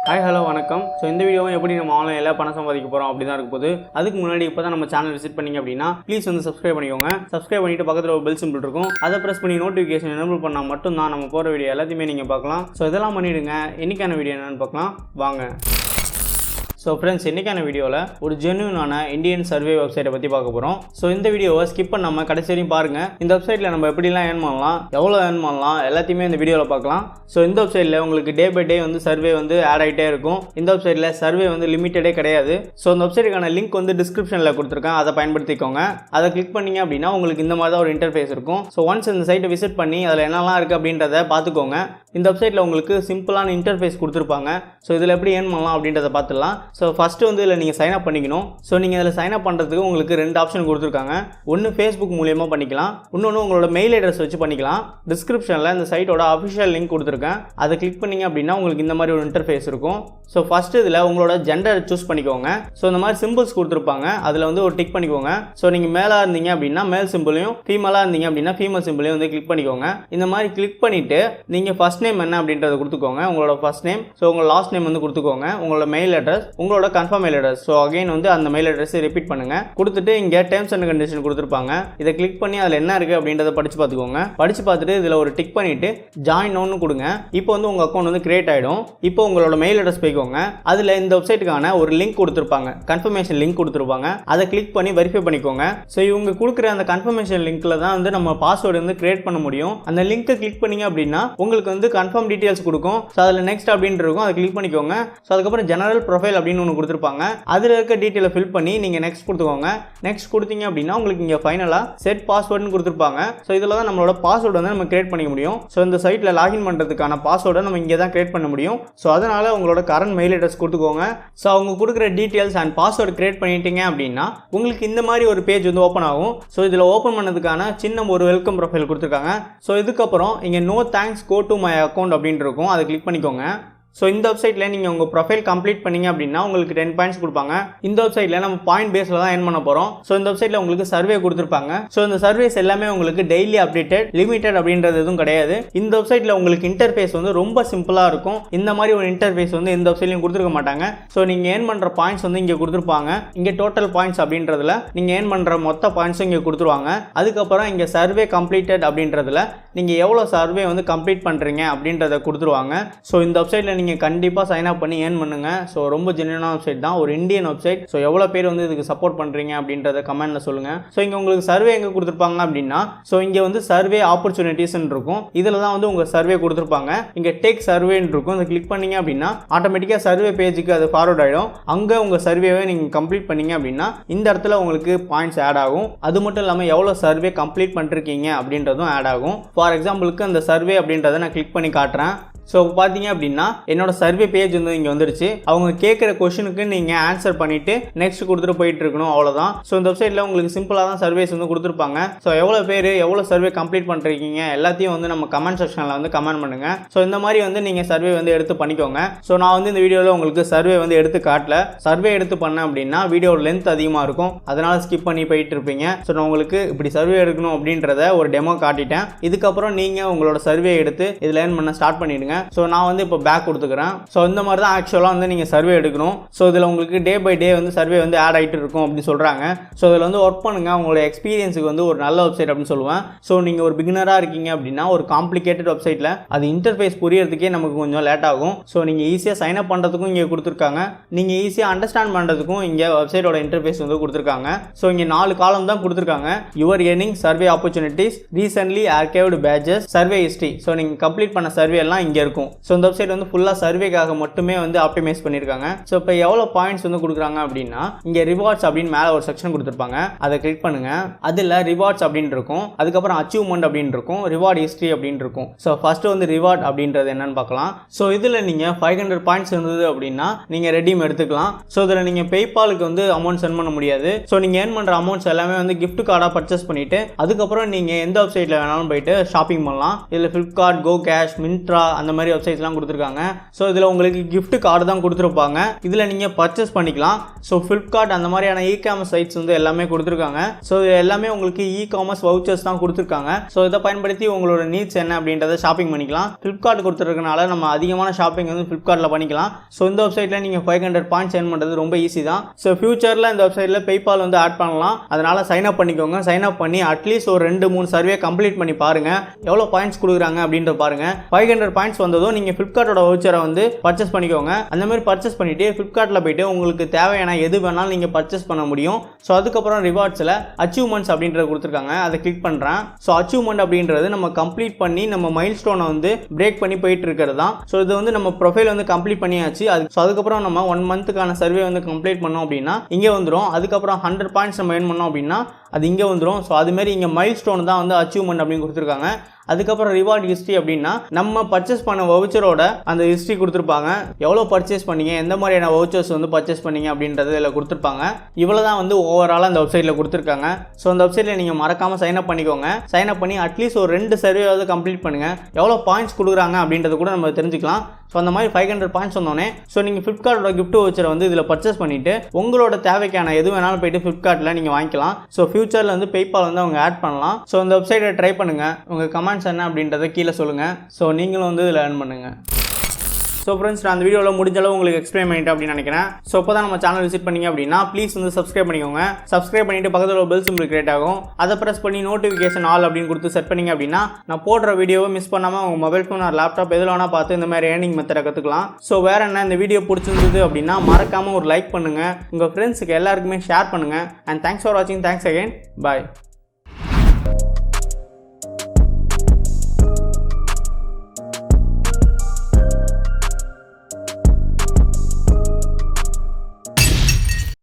Hi hello வணக்கம். So இந்த வீடியோவும் எப்படி நம்ம ஆன்லைனில் பணம் சம்பாதிக்க போகிறோம் அப்படி தான் இருக்க போது. அதுக்கு முன்னாடி இப்போ தான் நம்ம சேனல் விசிட் பண்ணிங்க அப்படின்னா ப்ளீஸ் வந்து சப்ஸ்கிரைப் பண்ணிக்கோங்க. சப்ஸ்கிரைப் பண்ணிட்டு பக்கத்தில் ஒரு பெல் சிம்பிள் இருக்கும், அதை ப்ரெஸ் பண்ணி நோட்டிஃபிகேஷன் எனேபிள் பண்ணால் மட்டும்தான் நம்ம போகிற வீடியோ எல்லாத்தையுமே நீங்கள் பார்க்கலாம். ஸோ இதெல்லாம் பண்ணிவிடுங்க. இன்றைக்கான வீடியோ என்னென்னு பார்க்கலாம் வாங்க. ஸோ ஃப்ரெண்ட்ஸ், இன்றைக்கான வீடியோவில் ஒரு ஜென்யூனான இந்தியன் சர்வே வெப்சைட்டை பற்றி பார்க்க போகிறோம். ஸோ இந்த வீடியோவை ஸ்கிப் பண்ணாம கடைசி வரையும் பாருங்கள். இந்த வெப்சைட்டில் நம்ம எப்படிலாம் ஏர்ன் பண்ணலாம், எவ்வளோ ஏர்ன் பண்ணலாம் எல்லாத்தையுமே இந்த வீடியோவில் பார்க்கலாம். ஸோ இந்த வெப்சைட்டில் உங்களுக்கு டே பை டே வந்து சர்வே வந்து ஆட் ஆகிட்டே இருக்கும். இந்த வெப்சைட்டில் சர்வே வந்து லிமிட்டடே கிடையாது. ஸோ இந்த வெப்சைட்டுக்கான லிங்க் வந்து டிஸ்கிரிப்ஷனில் கொடுத்துருக்கேன், அதை பயன்படுத்திக்கோங்க. அதை கிளிக் பண்ணிங்க அப்படின்னா உங்களுக்கு இந்த மாதிரி தான் ஒரு இன்டர்ஃபேஸ் இருக்கும். ஸோ ஒன்ஸ் இந்த சைட்டை விசிட் பண்ணி அதில் என்னெல்லாம் இருக்குது அப்படின்றத பார்த்துக்கோங்க. இந்த வெப்சைட்டில் உங்களுக்கு சிம்பிளான இன்டர்ஃபேஸ் கொடுத்துருப்பாங்க. ஸோ இதில் எப்படி ஏர்ன் பண்ணலாம் அப்படின்றத பார்த்துடலாம். ஸோ ஃபஸ்ட்டு வந்து இதில் நீங்கள் சைன் அப் பண்ணிக்கணும். ஸோ நீங்கள் இதில் சைன் அப் பண்ணுறதுக்கு உங்களுக்கு 2 ஆப்ஷன் கொடுத்துருக்காங்க. ஒன்று ஃபேஸ்புக் மூலியமாக பண்ணிக்கலாம், இன்னொன்று உங்களோட மெயில் அட்ரஸ் வச்சு பண்ணிக்கலாம். டிஸ்கிரிப்ஷனில் இந்த சைட்டோட அஃபிஷியல் லிங்க் கொடுத்துருக்கேன், அதை கிளிக் பண்ணிங்க அப்படின்னா உங்களுக்கு இந்த மாதிரி ஒரு இன்டர்ஃபேஸ் இருக்கும். ஸோ ஃபஸ்ட்டு இதில் உங்களோட ஜெண்டர் சூஸ் பண்ணிக்கோங்க. ஸோ இந்த மாதிரி சிம்பிள்ஸ் கொடுத்துருப்பாங்க, அதில் வந்து ஒரு டிக் பண்ணிக்கோங்க. ஸோ நீங்கள் மேலாக இருந்தீங்க அப்படின்னா மேல் சிம்பிளையும், ஃபீமேலாக இருந்தீங்க அப்படின்னா ஃபீமேல் சிம்பிளையும் வந்து கிளிக் பண்ணிக்கோங்க. இந்த மாதிரி கிளிக் பண்ணிவிட்டு நீங்கள் ஃபஸ்ட் நேம் என்ன அப்படின்றத கொடுத்துக்கோங்க, உங்களோட ஃபஸ்ட் நேம். ஸோ உங்களோட லாஸ்ட் நேம் வந்து கொடுத்துக்கோங்க, உங்களோட மெயில் அட்ரஸ், உங்களோட confirm mail address. So again வந்து அந்த மெயில் அட்ரஸை ரிப்பீட் பண்ணுங்கள். கொடுத்துட்டு இங்கே டேர்ம்ஸ் அண்ட் கண்டிஷன் கொடுத்துருப்பாங்க, இதை கிளிக் பண்ணி அதில் என்ன இருக்குது அப்படின்றத படித்து பார்த்துக்கோங்க. படித்து பார்த்துட்டு இதில் ஒரு டிக் பண்ணிவிட்டு ஜாயின் ஒன்று கொடுங்க. இப்போ வந்து உங்கள் அக்கௌண்ட் வந்து கிரியேட் ஆகிடும். இப்போ உங்களோட மெயில் அட்ரஸ் போய்க்கோங்க. அதில் இந்த வெப்சைட்டுக்கான ஒரு லிங்க் கொடுத்துருப்பாங்க, கன்ஃபர்மேஷன் லிங்க் கொடுத்துருப்பாங்க, அதை கிளிக் பண்ணி வெரிஃபை பண்ணிக்கோங்க. ஸோ இவங்க கொடுக்குற அந்த கன்ஃபர்மேஷன் லிங்க்கில் தான் வந்து நம்ம பாஸ்வேர்டு வந்து கிரியேட் பண்ண முடியும். அந்த லிங்க்கை கிளிக் பண்ணிங்க அப்படின்னா உங்களுக்கு வந்து கன்ஃபார்ம் டீட்டெயில்ஸ் கொடுக்கும். ஸோ அதில் நெக்ஸ்ட் அப்படின்னு இருக்கும், அதை கிளிக் பண்ணிக்கோங்க. ஸோ அதுக்கப்புறம் ஜெனரல் ப்ரொஃபைல் அப்படின்னு ஒன்று கொடுத்துருப்பாங்க, அதில் இருக்க டீட்டெயிலை ஃபில் பண்ணி நீங்கள் நெக்ஸ்ட் கொடுத்துக்கோங்க. நெக்ஸ்ட் கொடுத்தீங்க அப்படின்னா உங்களுக்கு இங்கே ஃபைனலாக செட் பாஸ்வேர்டுன்னு கொடுத்துருப்பாங்க. ஸோ இதில் தான் நம்மளோட பாஸ்வேர்டு வந்து நம்ம கிரியேட் பண்ணிக்க முடியும். ஸோ இந்த சைட்டில் லாகின் பண்ணுறதுக்கான பாஸ்வேர்டை நம்ம இங்கே தான் கிரியேட் பண்ண முடியும். ஸோ அதனால் உங்களோட கரண்ட் மெயில் அட்ரஸ் கொடுத்துக்கோங்க. ஸோ அவங்க கொடுக்குற டீட்டெயில்ஸ் அண்ட் பாஸ்வேர்டு கிரியேட் பண்ணிட்டீங்க அப்படின்னா உங்களுக்கு இந்த மாதிரி ஒரு பேஜ் வந்து ஓப்பன் ஆகும். ஸோ இதில் ஓப்பன் பண்ணதுக்கான சின்ன ஒரு வெல்கம் ப்ரொஃபைல் கொடுத்துருக்காங்க. ஸோ இதுக்கப்புறம் இங்கே no thanks go to my account அப்படின்னு இருக்கும், அதை கிளிக் பண்ணிக்கோங்க. ஸோ இந்த வெப்சைட்டில் நீங்கள் உங்கள் ப்ரொஃபைல் கம்ப்ளீட் பண்ணிங்க அப்படின்னா உங்களுக்கு 10 பாயிண்ட்ஸ் கொடுப்பாங்க. இந்த வெப்சைட்டில் நம்ம பாயிண்ட் பேஸில் தான் ஏர்ன் பண்ண போகிறோம். ஸோ இந்த வெப்சைட்டில் உங்களுக்கு சர்வே கொடுத்துருப்பாங்க. ஸோ இந்த சர்வேஸ் எல்லாமே உங்களுக்கு டெய்லி அப்டேட்டட், லிமிட்டட் அப்படின்றது எதுவும் கிடையாது. இந்த வெப்சைட்டில் உங்களுக்கு இன்டர்ஃபேஸ் வந்து ரொம்ப சிம்பிளாக இருக்கும். இந்த மாதிரி ஒரு இன்டர்ஃபேஸ் வந்து எந்த வெப்சைட்லையும் கொடுத்துருக்க மாட்டாங்க. ஸோ நீங்கள் ஏர்ன் பண்ணுற பாயிண்ட்ஸ் வந்து இங்கே கொடுத்துருப்பாங்க. இங்கே டோட்டல் பாயிண்ட்ஸ் அப்படின்றதுல நீங்கள் ஏர்ன் பண்ணுற மொத்த பாயிண்ட்ஸும் இங்கே கொடுத்துருவாங்க. அதுக்கப்புறம் இங்கே சர்வே கம்ப்ளீட்டட் அப்படின்றதுல நீங்கள் எவ்வளோ சர்வே வந்து கம்ப்ளீட் பண்ணுறீங்க அப்படின்றத கொடுத்துருவாங்க. ஸோ இந்த வெப்சைட்டில் நீங்கள் கண்டிப்பாக சைன் அப் பண்ணி ஏர்ன் பண்ணுங்க. ஸோ ரொம்ப ஜென்யூனான வெப்சைட் தான், ஒரு இந்தியன் வெப்சைட். ஸோ எவ்வளோ பேர் வந்து இதுக்கு சப்போர்ட் பண்ணுறீங்க அப்படின்றத கமெண்ட்ல சொல்லுங்க. ஸோ இங்கே உங்களுக்கு சர்வே எங்கே கொடுத்துருப்பாங்க அப்படின்னா, ஸோ இங்கே வந்து சர்வே ஆப்பர்ச்சுனிட்டிஸ்ன்னு இருக்கும், இதில் தான் வந்து உங்கள் சர்வே கொடுத்துருப்பாங்க. இங்கே டேக் சர்வேன்னு இருக்கும், அதை கிளிக் பண்ணீங்க அப்படின்னா ஆட்டோமேட்டிக்காக சர்வே பேஜுக்கு அது ஃபார்வர்ட் ஆகிடும். அங்கே உங்கள் சர்வேவை நீங்கள் கம்ப்ளீட் பண்ணீங்க அப்படின்னா இந்த இடத்துல உங்களுக்கு பாயிண்ட்ஸ் ஆட் ஆகும். அது மட்டும் இல்லாமல் எவ்வளோ சர்வே கம்ப்ளீட் பண்ணிருக்கீங்க அப்படின்றதும் ஆட் ஆகும். ஃபார் எக்ஸாம்பிளுக்கு அந்த சர்வே அப்படின்றத நான் கிளிக் பண்ணி காட்டுறேன். ஸோ பார்த்தீங்க அப்படின்னா என்னோட சர்வே பேஜ் வந்து இங்கே வந்துருச்சு. அவங்க கேட்குற கொஷனுக்கு நீங்கள் ஆன்சர் பண்ணிவிட்டு நெக்ஸ்ட் கொடுத்துட்டு போயிட்டு இருக்கணும், அவ்வளோதான். ஸோ இந்த வெப்சைட்டில் உங்களுக்கு சிம்பிளாக தான் சர்வேஸ் வந்து கொடுத்துருப்பாங்க. ஸோ எவ்வளோ பேர் எவ்வளோ சர்வே கம்ப்ளீட் பண்ணிருக்கீங்க எல்லாத்தையும் வந்து நம்ம கமெண்ட் செக்ஷனில் வந்து கமெண்ட் பண்ணுங்கள். ஸோ இந்த மாதிரி வந்து நீங்கள் சர்வே வந்து எடுத்து பண்ணிக்கோங்க. ஸோ நான் வந்து இந்த வீடியோவில் உங்களுக்கு சர்வே வந்து எடுத்து காட்டல. சர்வே எடுத்து பண்ணேன் அப்படின்னா வீடியோட லென்த் அதிகமாக இருக்கும், அதனால் ஸ்கிப் பண்ணி போயிட்டு இருப்பீங்க. ஸோ நான் உங்களுக்கு இப்படி சர்வே எடுக்கணும் அப்படின்றத ஒரு டெமோ காட்டிட்டேன். இதுக்கப்புறம் நீங்கள் உங்களோட சர்வே எடுத்து இதில் ஏர்ன் பண்ண ஸ்டார்ட் பண்ணிடுங்க. ஸோ நான் வந்து இப்போ பேக் கொடுத்துக்கிறேன். ஸோ இந்த மாதிரி தான் ஆக்சுவலாக வந்து நீங்கள் சர்வே எடுக்கணும். ஸோ இதில் உங்களுக்கு டே பை டே வந்து சர்வே வந்து ஆட் ஆகிட்டு இருக்கும் அப்படின்னு சொல்கிறாங்க. ஸோ இதில் வந்து ஒர்க் பண்ணுங்கள், உங்களோட எக்ஸ்பீரியன்ஸுக்கு வந்து ஒரு நல்ல வெப்சைட் அப்படின்னு சொல்லுவேன். ஸோ நீங்கள் ஒரு பிகினராக இருக்கீங்க அப்படின்னா ஒரு காம்ப்ளிகேட்டட் வெப்சைட்டில் அது இன்டர்ஃபேஸ் புரியறதுக்கே நமக்கு கொஞ்சம் லேட் ஆகும். ஸோ நீங்கள் ஈஸியாக சைன் அப் பண்ணுறதுக்கும் இங்கே கொடுத்துருக்காங்க, நீங்கள் ஈஸியாக அண்டர்ஸ்டாண்ட் பண்ணுறதுக்கும் இங்கே வெப்சைட்டோட இன்டர்ஃபேஸ் வந்து கொடுத்துருக்காங்க. ஸோ இங்கே 4 காலம் தான் கொடுத்துருக்காங்க. Your earning, survey opportunities, recently archived patches, survey history. So நீங்கள் கம்ப்ளீட் பண்ண சர்வே எல்லாம் இங்கே இருக்கும். ஸோ இந்த வெப்சைட் வந்து ஃபுல்லாக சர்வேக்காக மட்டுமே வந்து ஆப்டிமைஸ் பண்ணியிருக்காங்க. ஸோ இப்போ எவ்வளோ பாயிண்ட்ஸ் வந்து கொடுக்குறாங்க அப்படின்னா இங்கே ரிவார்ட்ஸ் அப்படின்னு மேலே ஒரு செக்ஷன் கொடுத்துருப்பாங்க, அதை கிளிக் பண்ணுங்க. அதில் ரிவார்ட்ஸ் அப்படின்னு இருக்கும், அதுக்கப்புறம் அச்சீவ்மெண்ட் அப்படின்னு இருக்கும், ரிவார்ட் ஹிஸ்ட்ரி அப்படின்னு இருக்கும். ஸோ ஃபர்ஸ்ட் வந்து ரிவார்ட் அப்படின்றது என்னன்னு பார்க்கலாம். ஸோ இதில் நீங்கள் 500 பாயிண்ட்ஸ் இருந்தது அப்படின்னா நீங்கள் ரெடீம் எடுத்துக்கலாம். ஸோ இதில் நீங்கள் பேபாலுக்கு வந்து அமௌண்ட் சென்ட் பண்ண முடியாது. ஸோ நீங்கள் ஏர்ன் பண்ணுற அமௌண்ட்ஸ் எல்லாமே வந்து கிஃப்ட் கார்டாக பர்ச்சேஸ் பண்ணிட்டு அதுக்கப்புறம் நீங்கள் எந்த வெப்சைட்டில் வேணாலும் போயிட்டு ஷாப்பிங் பண்ணலாம். இதில் ஃப்ளிப்கார்ட், கோ கேஷ், மின்ட்ரா அந்த மாதிரி வெப்சைட்ஸ்லாம் கொடுத்துருக்காங்க. ஸோ இதில் உங்களுக்கு gift கார்டு தான் கொடுத்துருப்பாங்க. இதில் நீங்கள் பர்ச்சேஸ் பண்ணிக்கலாம். ஸோ ஃப்ளிப்கார்ட் அந்த மாதிரியான இ-காமர்ஸ் சைட்ஸ் வந்து எல்லாமே கொடுத்துருக்காங்க. ஸோ இது எல்லாமே உங்களுக்கு இ-காமர்ஸ் வவுச்சர்ஸ் தான் கொடுத்துருக்காங்க. ஸோ இதை பயன்படுத்தி உங்களோட நீட்ஸ் என்ன அப்படின்றத ஷாப்பிங் பண்ணிக்கலாம். ஃப்ளிப்கார்ட் கொடுத்துருக்கனால நம்ம அதிகமான ஷாப்பிங் வந்து ஃப்ளிப்கார்ட்டில் பண்ணிக்கலாம். ஸோ இந்த வெப்சைட்டில் நீங்கள் 500 பாயிண்ட்ஸ் ஏர்ன் பண்ணுறது ரொம்ப ஈஸி தான். ஸோ ஃபியூச்சரில் இந்த வெப்சைட்டில் பேபால் வந்து ஆட் பண்ணலாம். அதனால் சைன் அப் பண்ணிக்கோங்க. சைன் அப் பண்ணி அட்லீஸ்ட் ஒரு 2-3 சர்வே கம்ப்ளீட் பண்ணி பாருங்க எவ்வளோ பாயிண்ட்ஸ் கொடுக்குறாங்க அப்படின்ற பாருங்க. 500 பாயிண்ட்ஸ் வந்ததும் நீங்கள் ஃப்ளிப்கார்ட்டோட வவுச்சரை வந்து பர்ச்சேஸ் பண்ணிக்கோங்க. அந்த மாதிரி பர்ச்சேஸ் பண்ணிட்டு ஃப்ளிப்கார்ட்டில் போயிட்டு உங்களுக்கு தேவையான எது வேணாலும் நீங்கள் பர்ச்சேஸ் பண்ண முடியும். ஸோ அதுக்கப்புறம் ரிவார்ட்ஸில் அச்சீவ்மெண்ட்ஸ் அப்படின்றத கொடுத்துருக்காங்க. அதை கிளிக் பண்ணுறேன். ஸோ அச்சீவ்மெண்ட் அப்படின்றது நம்ம கம்ப்ளீட் பண்ணி நம்ம மைல் ஸ்டோனை வந்து பிரேக் பண்ணி போயிட்டு இருக்கிறது தான். ஸோ இது வந்து நம்ம ப்ரொஃபைல் வந்து கம்ப்ளீட் பண்ணியாச்சு. ஸோ அதுக்கப்புறம் நம்ம 1 மந்த்துக்கான சர்வே வந்து கம்ப்ளீட் பண்ணோம் அப்படின்னா இங்கே வந்துடும். அதுக்கப்புறம் 100 பாயிண்ட்ஸ் நம்ம ஏர்ன் பண்ணோம் அப்படின்னா அது இங்கே வந்துடும். ஸோ அதுமாரி இங்கே மைல் ஸ்டோன் தான் வந்து அச்சீவ்மெண்ட் அப்படின்னு கொடுத்துருக்காங்க. அதுக்கப்புறம் ரிவார்ட் ஹிஸ்ட்ரி அப்படின்னா நம்ம பர்ச்சேஸ் பண்ண வவுச்சரோட அந்த ஹிஸ்ட்ரி கொடுத்துருப்பாங்க. எவ்வளோ பர்ச்சேஸ் பண்ணீங்க, எந்த மாதிரியான வவுச்சர்ஸ் வந்து பர்ச்சேஸ் பண்ணீங்க அப்படின்றது இதில் கொடுத்துருப்பாங்க. இவ்வளோ தான் வந்து ஓவராலாக இந்த வெப்சைட்டில் கொடுத்துருக்காங்க. ஸோ இந்த வெப்சைட்டில் நீங்கள் மறக்காமல் சைன் அப் பண்ணிக்கோங்க. சைன் அப் பண்ணி அட்லீஸ்ட் ஒரு 2 சர்வேவாவது கம்ப்ளீட் பண்ணுங்கள். எவ்வளோ பாயிண்ட்ஸ் கொடுக்குறாங்க அப்படின்றது கூட நம்ம தெரிஞ்சுக்கலாம். ஸோ அந்த மாதிரி 500 பாயிண்ட்ஸ் வந்தோடனே ஸோ நீங்கள் ஃப்ளிப்கார்ட்டோட கிஃப்ட் வவுச்சரை வந்து இதில் பர்ச்சேஸ் பண்ணிவிட்டு உங்களோட தேவைக்கான எது வேணாலும் போயிட்டு ஃப்ளிப்கார்ட்டில் நீங்கள் வாங்கிக்கலாம். ஸோ ஃபியூச்சரில் வந்து பேபால் வந்து அவங்க ஆட் பண்ணலாம். ஸோ இந்த வெப்சைட்டை ட்ரை பண்ணுங்கள். உங்கள் கமெண்ட்ஸ் என்ன அப்படின்றத கீழே சொல்லுங்கள். ஸோ நீங்களும் வந்து இதில் ஏர்ன் பண்ணுங்கள். ஸோ ஃப்ரெண்ட்ஸ், நான் அந்த வீடியோவில் முடிஞ்ச அளவு உங்களுக்கு எக்ஸ்பிளைன் பண்ணிட்டேன் அப்படின்னு நினைக்கிறேன். ஸோ இப்போ தான் நம்ம சேனல் விசிட் பண்ணிங்க அப்படின்னா ப்ளீஸ் வந்து சப்ஸ்கிரைப் பண்ணிக்கோங்க. சப்ஸ்கிரைப் பண்ணிட்டு பக்கத்தில் ஒரு பெல் சிம்பிள் கிரியேட் ஆகும். அதை ப்ரெஸ் பண்ணி நோட்டிஃபிகேஷன் ஆல் அப்படின்னு கொடுத்து செட் பண்ணிங்க அப்படின்னா நான் போடுற வீடியோவை மிஸ் பண்ணாமல் உங்கள் மொபைல் ஃபோன் ஆர் லேப்டாப் எதில் வேணால் பார்த்து இந்த மாதிரி ஏர்னிங் மெத்தடை கற்றுக்கலாம். ஸோ வேறு என்ன, இந்த வீடியோ பிடிச்சிருந்தது அப்படின்னா மறக்காமல் ஒரு லைக் பண்ணுங்கள். உங்கள் ஃப்ரெண்ட்ஸுக்கு எல்லாருக்குமே ஷேர் பண்ணுங்கள். அண்ட் தேங்க்ஸ் ஃபார் வாட்சிங். Thanks again. பாய்.